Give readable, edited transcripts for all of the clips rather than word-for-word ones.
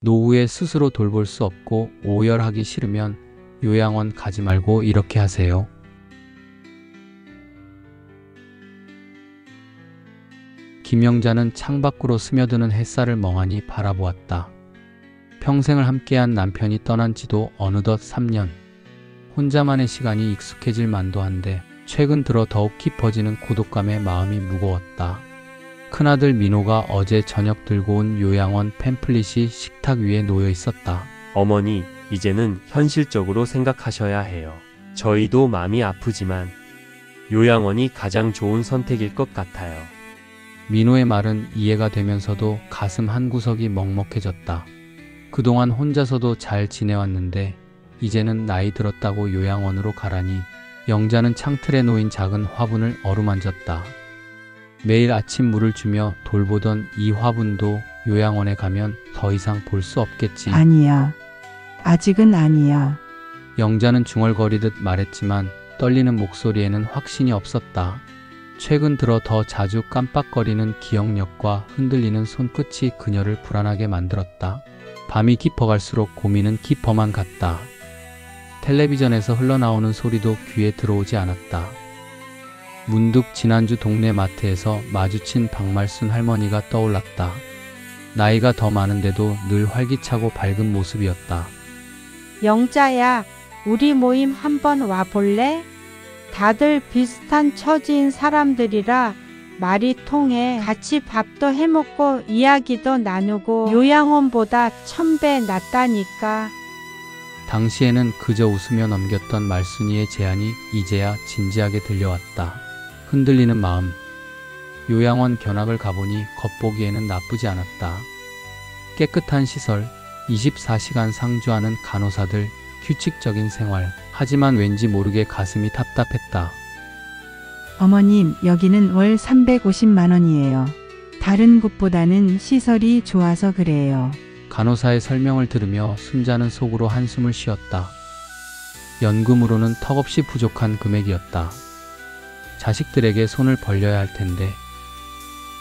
노후에 스스로 돌볼 수 없고 오열하기 싫으면 요양원 가지 말고 이렇게 하세요. 김영자는 창밖으로 스며드는 햇살을 멍하니 바라보았다. 평생을 함께한 남편이 떠난 지도 어느덧 3년. 혼자만의 시간이 익숙해질 만도 한데 최근 들어 더욱 깊어지는 고독감에 마음이 무거웠다. 큰아들 민호가 어제 저녁 들고 온 요양원 팸플릿이 식탁 위에 놓여 있었다. 어머니, 이제는 현실적으로 생각하셔야 해요. 저희도 마음이 아프지만 요양원이 가장 좋은 선택일 것 같아요. 민호의 말은 이해가 되면서도 가슴 한구석이 먹먹해졌다. 그동안 혼자서도 잘 지내왔는데 이제는 나이 들었다고 요양원으로 가라니. 영자는 창틀에 놓인 작은 화분을 어루만졌다. 매일 아침 물을 주며 돌보던 이 화분도 요양원에 가면 더 이상 볼 수 없겠지. 아니야. 아직은 아니야. 영자는 중얼거리듯 말했지만 떨리는 목소리에는 확신이 없었다. 최근 들어 더 자주 깜빡거리는 기억력과 흔들리는 손끝이 그녀를 불안하게 만들었다. 밤이 깊어갈수록 고민은 깊어만 갔다. 텔레비전에서 흘러나오는 소리도 귀에 들어오지 않았다. 문득 지난주 동네 마트에서 마주친 박말순 할머니가 떠올랐다. 나이가 더 많은데도 늘 활기차고 밝은 모습이었다. 영자야, 우리 모임 한번 와볼래? 다들 비슷한 처지인 사람들이라 말이 통해. 같이 밥도 해먹고 이야기도 나누고 요양원보다 1000배 낫다니까. 당시에는 그저 웃으며 넘겼던 말순이의 제안이 이제야 진지하게 들려왔다. 흔들리는 마음. 요양원 견학을 가보니 겉보기에는 나쁘지 않았다. 깨끗한 시설, 24시간 상주하는 간호사들, 규칙적인 생활. 하지만 왠지 모르게 가슴이 답답했다. 어머님, 여기는 월 350만 원이에요. 다른 곳보다는 시설이 좋아서 그래요. 간호사의 설명을 들으며 순자는 속으로 한숨을 쉬었다. 연금으로는 턱없이 부족한 금액이었다. 자식들에게 손을 벌려야 할 텐데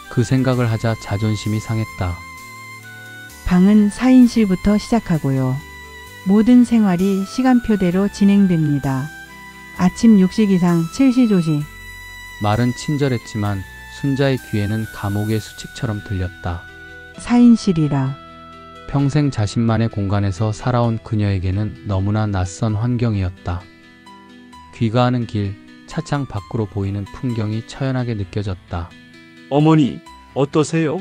그 생각을 하자 자존심이 상했다. 방은 4인실부터 시작하고요. 모든 생활이 시간표대로 진행됩니다. 아침 6시 기상 7시 조식. 말은 친절했지만 순자의 귀에는 감옥의 수칙처럼 들렸다. 4인실이라. 평생 자신만의 공간에서 살아온 그녀에게는 너무나 낯선 환경이었다. 귀가하는 길, 차창 밖으로 보이는 풍경이 처연하게 느껴졌다. 어머니, 어떠세요?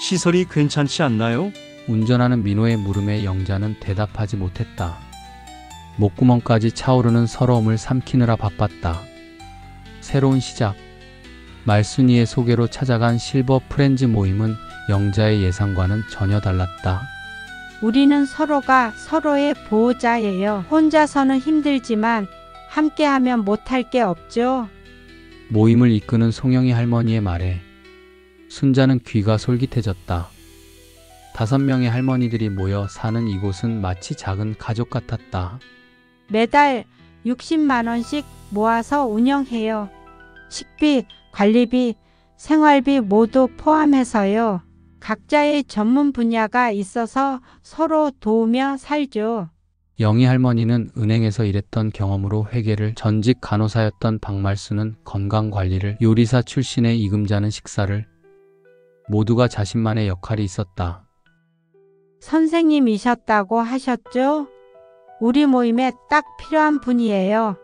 시설이 괜찮지 않나요? 운전하는 민호의 물음에 영자는 대답하지 못했다. 목구멍까지 차오르는 서러움을 삼키느라 바빴다. 새로운 시작. 말순이의 소개로 찾아간 실버 프렌즈 모임은 영자의 예상과는 전혀 달랐다. 우리는 서로가 서로의 보호자예요. 혼자서는 힘들지만 함께하면 못할 게 없죠. 모임을 이끄는 송영이 할머니의 말에 순자는 귀가 솔깃해졌다. 5명의 할머니들이 모여 사는 이곳은 마치 작은 가족 같았다. 매달 60만 원씩 모아서 운영해요. 식비, 관리비, 생활비 모두 포함해서요. 각자의 전문 분야가 있어서 서로 도우며 살죠. 영희 할머니는 은행에서 일했던 경험으로 회계를, 전직 간호사였던 박말수는 건강관리를, 요리사 출신의 이금자는 식사를. 모두가 자신만의 역할이 있었다. 선생님이셨다고 하셨죠? 우리 모임에 딱 필요한 분이에요.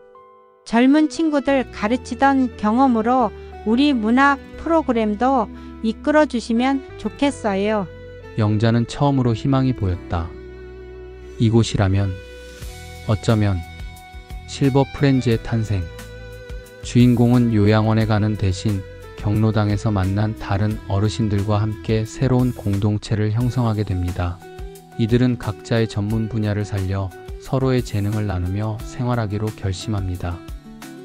젊은 친구들 가르치던 경험으로 우리 문화 프로그램도 이끌어 주시면 좋겠어요. 영자는 처음으로 희망이 보였다. 이곳이라면, 어쩌면 실버 프렌즈의 탄생. 주인공은 요양원에 가는 대신 경로당에서 만난 다른 어르신들과 함께 새로운 공동체를 형성하게 됩니다. 이들은 각자의 전문 분야를 살려 서로의 재능을 나누며 생활하기로 결심합니다.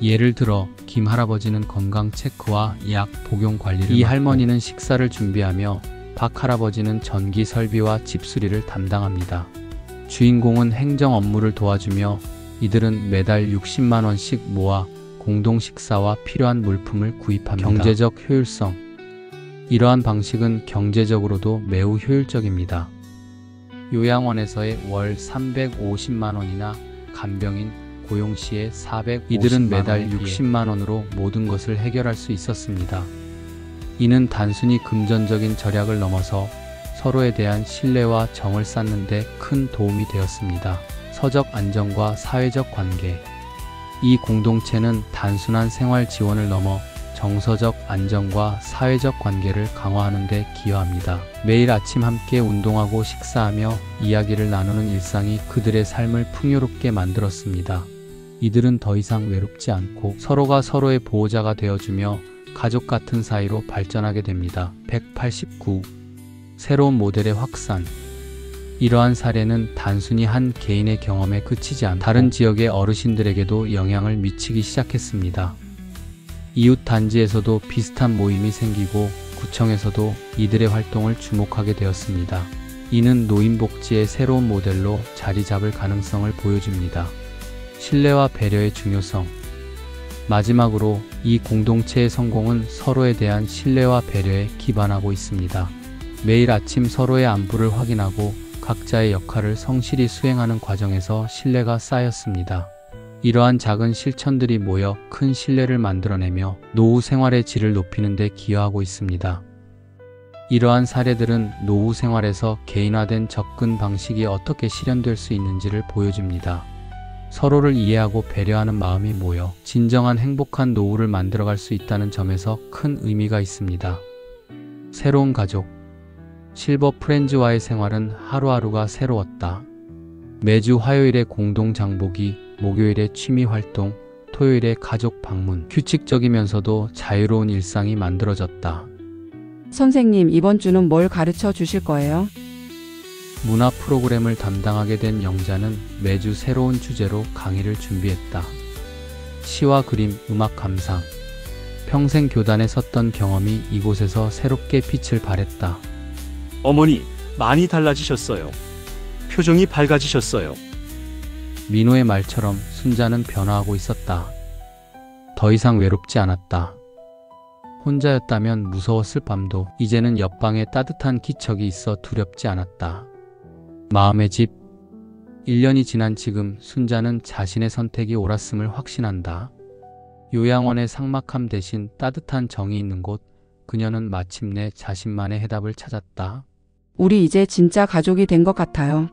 예를 들어 김 할아버지는 건강 체크와 약 복용 관리를, 이 할머니는 식사를 준비하며 박 할아버지는 전기 설비와 집수리를 담당합니다. 주인공은 행정 업무를 도와주며 이들은 매달 60만 원씩 모아 공동 식사와 필요한 물품을 구입합니다. 경제적 효율성. 이러한 방식은 경제적으로도 매우 효율적입니다. 요양원에서의 월 350만 원이나 간병인 고용 시에 400, 이들은 매달 60만 원으로 모든 것을 해결할 수 있었습니다. 이는 단순히 금전적인 절약을 넘어서 서로에 대한 신뢰와 정을 쌓는 데 큰 도움이 되었습니다. 서적 안정과 사회적 관계. 이 공동체는 단순한 생활 지원을 넘어 정서적 안정과 사회적 관계를 강화하는 데 기여합니다. 매일 아침 함께 운동하고 식사하며 이야기를 나누는 일상이 그들의 삶을 풍요롭게 만들었습니다. 이들은 더 이상 외롭지 않고 서로가 서로의 보호자가 되어주며 가족 같은 사이로 발전하게 됩니다. 189. 새로운 모델의 확산. 이러한 사례는 단순히 한 개인의 경험에 그치지 않고 다른 지역의 어르신들에게도 영향을 미치기 시작했습니다. 이웃 단지에서도 비슷한 모임이 생기고 구청에서도 이들의 활동을 주목하게 되었습니다. 이는 노인복지의 새로운 모델로 자리 잡을 가능성을 보여줍니다. 신뢰와 배려의 중요성. 마지막으로 이 공동체의 성공은 서로에 대한 신뢰와 배려에 기반하고 있습니다. 매일 아침 서로의 안부를 확인하고 각자의 역할을 성실히 수행하는 과정에서 신뢰가 쌓였습니다. 이러한 작은 실천들이 모여 큰 신뢰를 만들어내며 노후 생활의 질을 높이는 데 기여하고 있습니다. 이러한 사례들은 노후 생활에서 개인화된 접근 방식이 어떻게 실현될 수 있는지를 보여줍니다. 서로를 이해하고 배려하는 마음이 모여 진정한 행복한 노후를 만들어갈 수 있다는 점에서 큰 의미가 있습니다. 새로운 가족. 실버 프렌즈와의 생활은 하루하루가 새로웠다. 매주 화요일에 공동 장보기, 목요일에 취미 활동, 토요일에 가족 방문. 규칙적이면서도 자유로운 일상이 만들어졌다. 선생님, 이번 주는 뭘 가르쳐 주실 거예요? 문화 프로그램을 담당하게 된 영자는 매주 새로운 주제로 강의를 준비했다. 시와 그림, 음악 감상. 평생 교단에 섰던 경험이 이곳에서 새롭게 빛을 발했다. 어머니, 많이 달라지셨어요. 표정이 밝아지셨어요. 민호의 말처럼 순자는 변화하고 있었다. 더 이상 외롭지 않았다. 혼자였다면 무서웠을 밤도 이제는 옆방에 따뜻한 기척이 있어 두렵지 않았다. 마음의 집. 1년이 지난 지금 순자는 자신의 선택이 옳았음을 확신한다. 요양원의 삭막함 대신 따뜻한 정이 있는 곳, 그녀는 마침내 자신만의 해답을 찾았다. 우리 이제 진짜 가족이 된 것 같아요.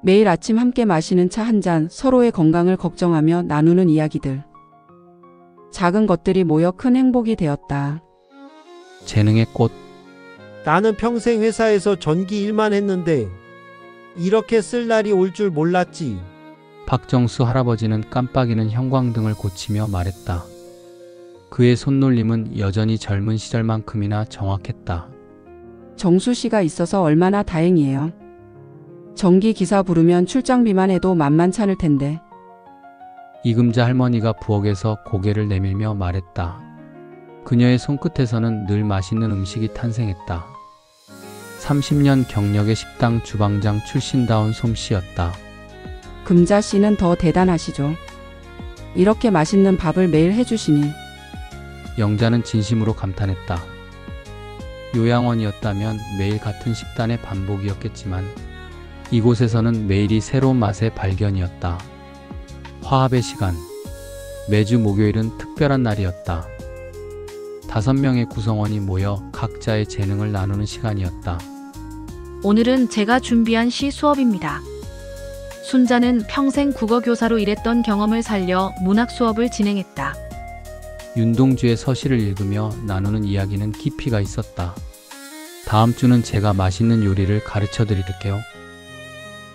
매일 아침 함께 마시는 차 한 잔, 서로의 건강을 걱정하며 나누는 이야기들. 작은 것들이 모여 큰 행복이 되었다. 재능의 꽃. 나는 평생 회사에서 전기 일만 했는데 이렇게 쓸 날이 올 줄 몰랐지. 박정수 할아버지는 깜빡이는 형광등을 고치며 말했다. 그의 손놀림은 여전히 젊은 시절만큼이나 정확했다. 정수 씨가 있어서 얼마나 다행이에요. 전기 기사 부르면 출장비만 해도 만만찮을 텐데. 이금자 할머니가 부엌에서 고개를 내밀며 말했다. 그녀의 손끝에서는 늘 맛있는 음식이 탄생했다. 30년 경력의 식당 주방장 출신다운 솜씨였다. 금자 씨는 더 대단하시죠. 이렇게 맛있는 밥을 매일 해주시니. 영자는 진심으로 감탄했다. 요양원이었다면 매일 같은 식단의 반복이었겠지만 이곳에서는 매일이 새로운 맛의 발견이었다. 화합의 시간. 매주 목요일은 특별한 날이었다. 5명의 구성원이 모여 각자의 재능을 나누는 시간이었다. 오늘은 제가 준비한 시 수업입니다. 순자는 평생 국어교사로 일했던 경험을 살려 문학 수업을 진행했다. 윤동주의 서시를 읽으며 나누는 이야기는 깊이가 있었다. 다음 주는 제가 맛있는 요리를 가르쳐 드릴게요.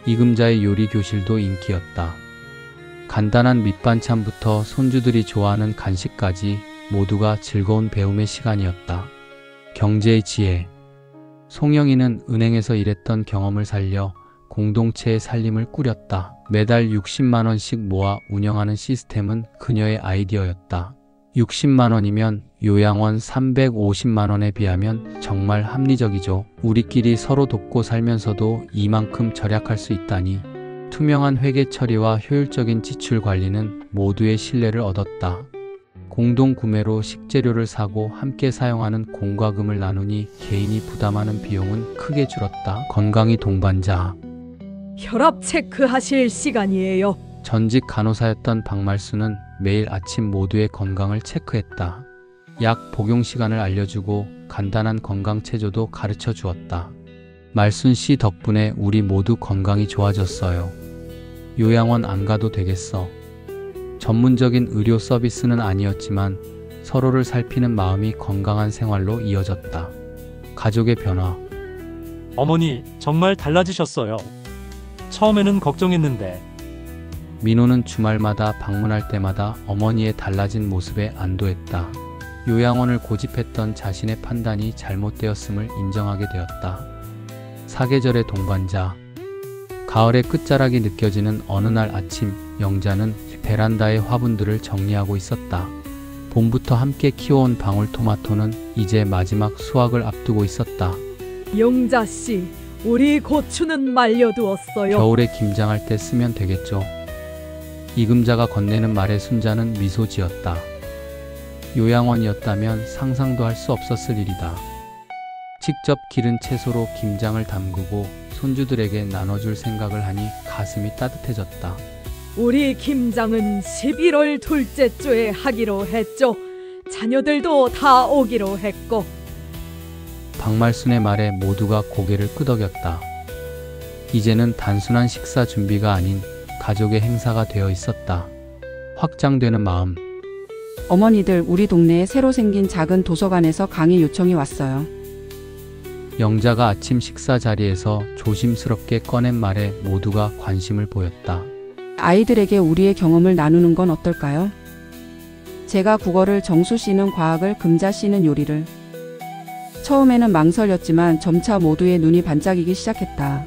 이금자의 요리 교실도 인기였다. 간단한 밑반찬부터 손주들이 좋아하는 간식까지 모두가 즐거운 배움의 시간이었다. 경제의 지혜. 송영이는 은행에서 일했던 경험을 살려 공동체의 살림을 꾸렸다. 매달 60만 원씩 모아 운영하는 시스템은 그녀의 아이디어였다. 60만 원이면 요양원 350만 원에 비하면 정말 합리적이죠. 우리끼리 서로 돕고 살면서도 이만큼 절약할 수 있다니. 투명한 회계 처리와 효율적인 지출 관리는 모두의 신뢰를 얻었다. 공동 구매로 식재료를 사고 함께 사용하는 공과금을 나누니 개인이 부담하는 비용은 크게 줄었다. 건강이 동반자. 혈압 체크하실 시간이에요. 전직 간호사였던 박말수는 매일 아침 모두의 건강을 체크했다. 약 복용 시간을 알려주고 간단한 건강 체조도 가르쳐 주었다. 말순 씨 덕분에 우리 모두 건강이 좋아졌어요. 요양원 안 가도 되겠어. 전문적인 의료 서비스는 아니었지만 서로를 살피는 마음이 건강한 생활로 이어졌다. 가족의 변화. 어머니, 정말 달라지셨어요. 처음에는 걱정했는데 민호는 주말마다 방문할 때마다 어머니의 달라진 모습에 안도했다. 요양원을 고집했던 자신의 판단이 잘못되었음을 인정하게 되었다. 사계절의 동반자. 가을의 끝자락이 느껴지는 어느 날 아침, 영자는 베란다의 화분들을 정리하고 있었다. 봄부터 함께 키워온 방울토마토는 이제 마지막 수확을 앞두고 있었다. 영자 씨, 우리 고추는 말려두었어요. 겨울에 김장할 때 쓰면 되겠죠. 이금자가 건네는 말에 순자는 미소 지었다. 요양원이었다면 상상도 할 수 없었을 일이다. 직접 기른 채소로 김장을 담그고 손주들에게 나눠줄 생각을 하니 가슴이 따뜻해졌다. 우리 김장은 11월 둘째 주에 하기로 했죠. 자녀들도 다 오기로 했고. 박말순의 말에 모두가 고개를 끄덕였다. 이제는 단순한 식사 준비가 아닌 가족의 행사가 되어 있었다. 확장되는 마음. 어머니들, 우리 동네에 새로 생긴 작은 도서관에서 강의 요청이 왔어요. 영자가 아침 식사 자리에서 조심스럽게 꺼낸 말에 모두가 관심을 보였다. 아이들에게 우리의 경험을 나누는 건 어떨까요? 제가 국어를, 정수 씨는 과학을, 금자 씨는 요리를. 처음에는 망설였지만 점차 모두의 눈이 반짝이기 시작했다.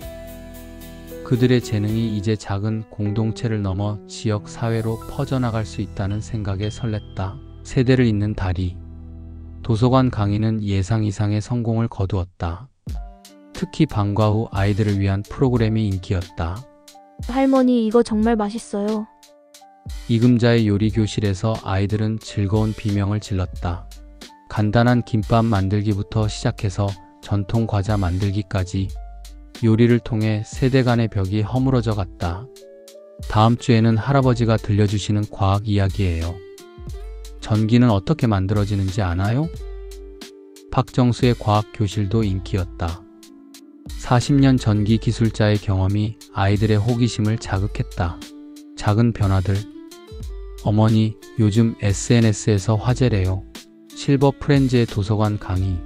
그들의 재능이 이제 작은 공동체를 넘어 지역 사회로 퍼져나갈 수 있다는 생각에 설렜다. 세대를 잇는 다리. 도서관 강의는 예상 이상의 성공을 거두었다. 특히 방과 후 아이들을 위한 프로그램이 인기였다. 할머니, 이거 정말 맛있어요. 이금자의 요리 교실에서 아이들은 즐거운 비명을 질렀다. 간단한 김밥 만들기부터 시작해서 전통 과자 만들기까지 요리를 통해 세대 간의 벽이 허물어져 갔다. 다음 주에는 할아버지가 들려주시는 과학 이야기예요. 전기는 어떻게 만들어지는지 아나요? 박정수의 과학 교실도 인기였다. 40년 전기 기술자의 경험이 아이들의 호기심을 자극했다. 작은 변화들. 어머니, 요즘 SNS에서 화제래요. 실버 프렌즈의 도서관 강의.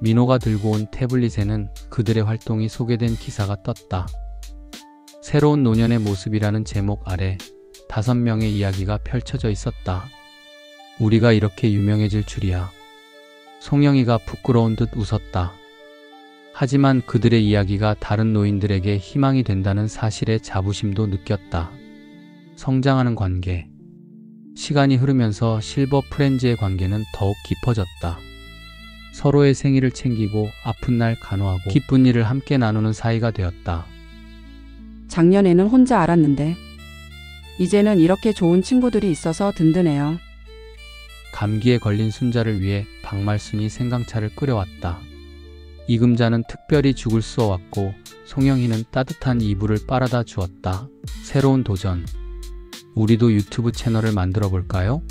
민호가 들고 온 태블릿에는 그들의 활동이 소개된 기사가 떴다. 새로운 노년의 모습이라는 제목 아래 5명의 이야기가 펼쳐져 있었다. 우리가 이렇게 유명해질 줄이야. 송영이가 부끄러운 듯 웃었다. 하지만 그들의 이야기가 다른 노인들에게 희망이 된다는 사실에 자부심도 느꼈다. 성장하는 관계. 시간이 흐르면서 실버 프렌즈의 관계는 더욱 깊어졌다. 서로의 생일을 챙기고 아픈 날 간호하고 기쁜 일을 함께 나누는 사이가 되었다. 작년에는 혼자 알았는데 이제는 이렇게 좋은 친구들이 있어서 든든해요. 감기에 걸린 순자를 위해 박말순이 생강차를 끓여왔다. 이금자는 특별히 죽을 쏘았고 송영희는 따뜻한 이불을 빨아다 주었다. 새로운 도전. 우리도 유튜브 채널을 만들어 볼까요?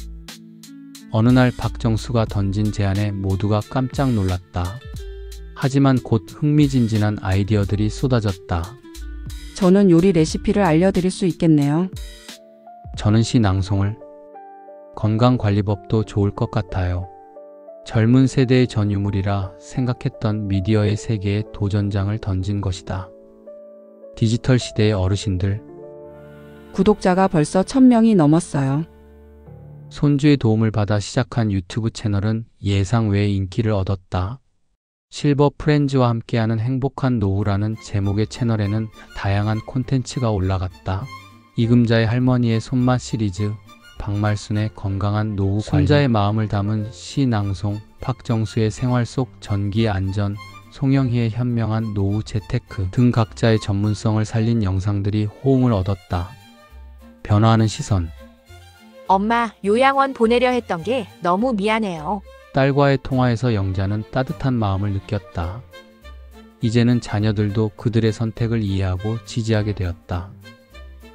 어느 날 박정수가 던진 제안에 모두가 깜짝 놀랐다. 하지만 곧 흥미진진한 아이디어들이 쏟아졌다. 저는 요리 레시피를 알려드릴 수 있겠네요. 저는 시 낭송을. 건강관리법도 좋을 것 같아요. 젊은 세대의 전유물이라 생각했던 미디어의 세계에 도전장을 던진 것이다. 디지털 시대의 어르신들. 구독자가 벌써 1000명이 넘었어요. 손주의 도움을 받아 시작한 유튜브 채널은 예상 외의 인기를 얻었다. 실버 프렌즈와 함께하는 행복한 노후라는 제목의 채널에는 다양한 콘텐츠가 올라갔다. 이금자의 할머니의 손맛 시리즈, 박말순의 건강한 노후 관리, 손자의 마음을 담은 시 낭송, 박정수의 생활 속 전기 안전, 송영희의 현명한 노후 재테크 등 각자의 전문성을 살린 영상들이 호응을 얻었다. 변화하는 시선. 엄마, 요양원 보내려 했던 게 너무 미안해요. 딸과의 통화에서 영자는 따뜻한 마음을 느꼈다. 이제는 자녀들도 그들의 선택을 이해하고 지지하게 되었다.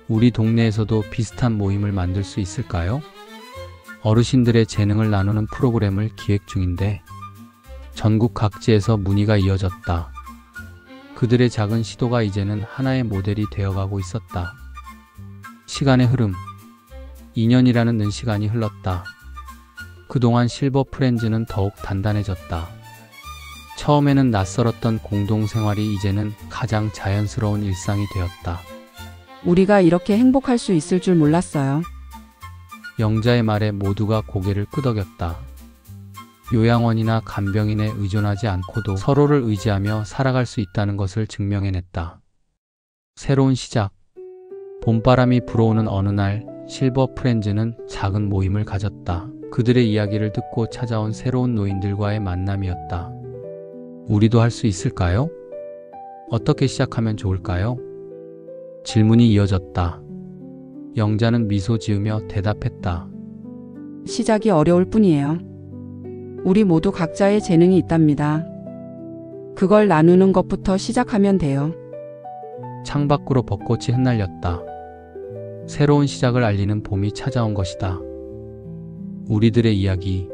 우리 동네에서도 비슷한 모임을 만들 수 있을까요? 어르신들의 재능을 나누는 프로그램을 기획 중인데 전국 각지에서 문의가 이어졌다. 그들의 작은 시도가 이제는 하나의 모델이 되어가고 있었다. 시간의 흐름, 2년이라는 는 시간이 흘렀다. 그동안 실버 프렌즈는 더욱 단단해졌다. 처음에는 낯설었던 공동생활이 이제는 가장 자연스러운 일상이 되었다. 우리가 이렇게 행복할 수 있을 줄 몰랐어요. 영자의 말에 모두가 고개를 끄덕였다. 요양원이나 간병인에 의존하지 않고도 서로를 의지하며 살아갈 수 있다는 것을 증명해냈다. 새로운 시작. 봄바람이 불어오는 어느 날 실버 프렌즈는 작은 모임을 가졌다. 그들의 이야기를 듣고 찾아온 새로운 노인들과의 만남이었다. 우리도 할 수 있을까요? 어떻게 시작하면 좋을까요? 질문이 이어졌다. 영자는 미소 지으며 대답했다. 시작이 어려울 뿐이에요. 우리 모두 각자의 재능이 있답니다. 그걸 나누는 것부터 시작하면 돼요. 창밖으로 벚꽃이 흩날렸다. 새로운 시작을 알리는 봄이 찾아온 것이다. 우리들의 이야기,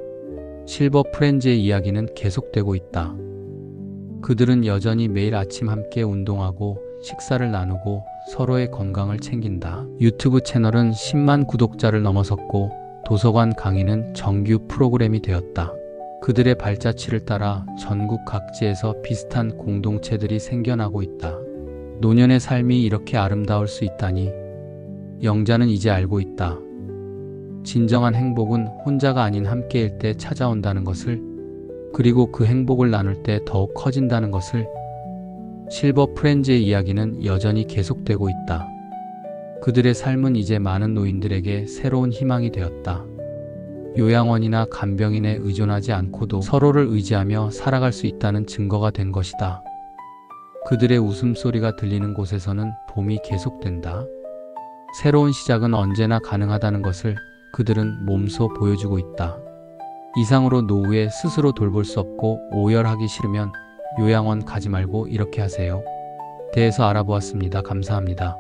실버 프렌즈의 이야기는 계속되고 있다. 그들은 여전히 매일 아침 함께 운동하고 식사를 나누고 서로의 건강을 챙긴다. 유튜브 채널은 10만 구독자를 넘어섰고 도서관 강의는 정규 프로그램이 되었다. 그들의 발자취를 따라 전국 각지에서 비슷한 공동체들이 생겨나고 있다. 노년의 삶이 이렇게 아름다울 수 있다니 영자는 이제 알고 있다. 진정한 행복은 혼자가 아닌 함께일 때 찾아온다는 것을, 그리고 그 행복을 나눌 때 더욱 커진다는 것을. 실버 프렌즈의 이야기는 여전히 계속되고 있다. 그들의 삶은 이제 많은 노인들에게 새로운 희망이 되었다. 요양원이나 간병인에 의존하지 않고도 서로를 의지하며 살아갈 수 있다는 증거가 된 것이다. 그들의 웃음소리가 들리는 곳에서는 봄이 계속된다. 새로운 시작은 언제나 가능하다는 것을 그들은 몸소 보여주고 있다. 이상으로 노후에 스스로 돌볼 수 없고 오열하기 싫으면 요양원 가지 말고 이렇게 하세요. 대해서 알아보았습니다. 감사합니다.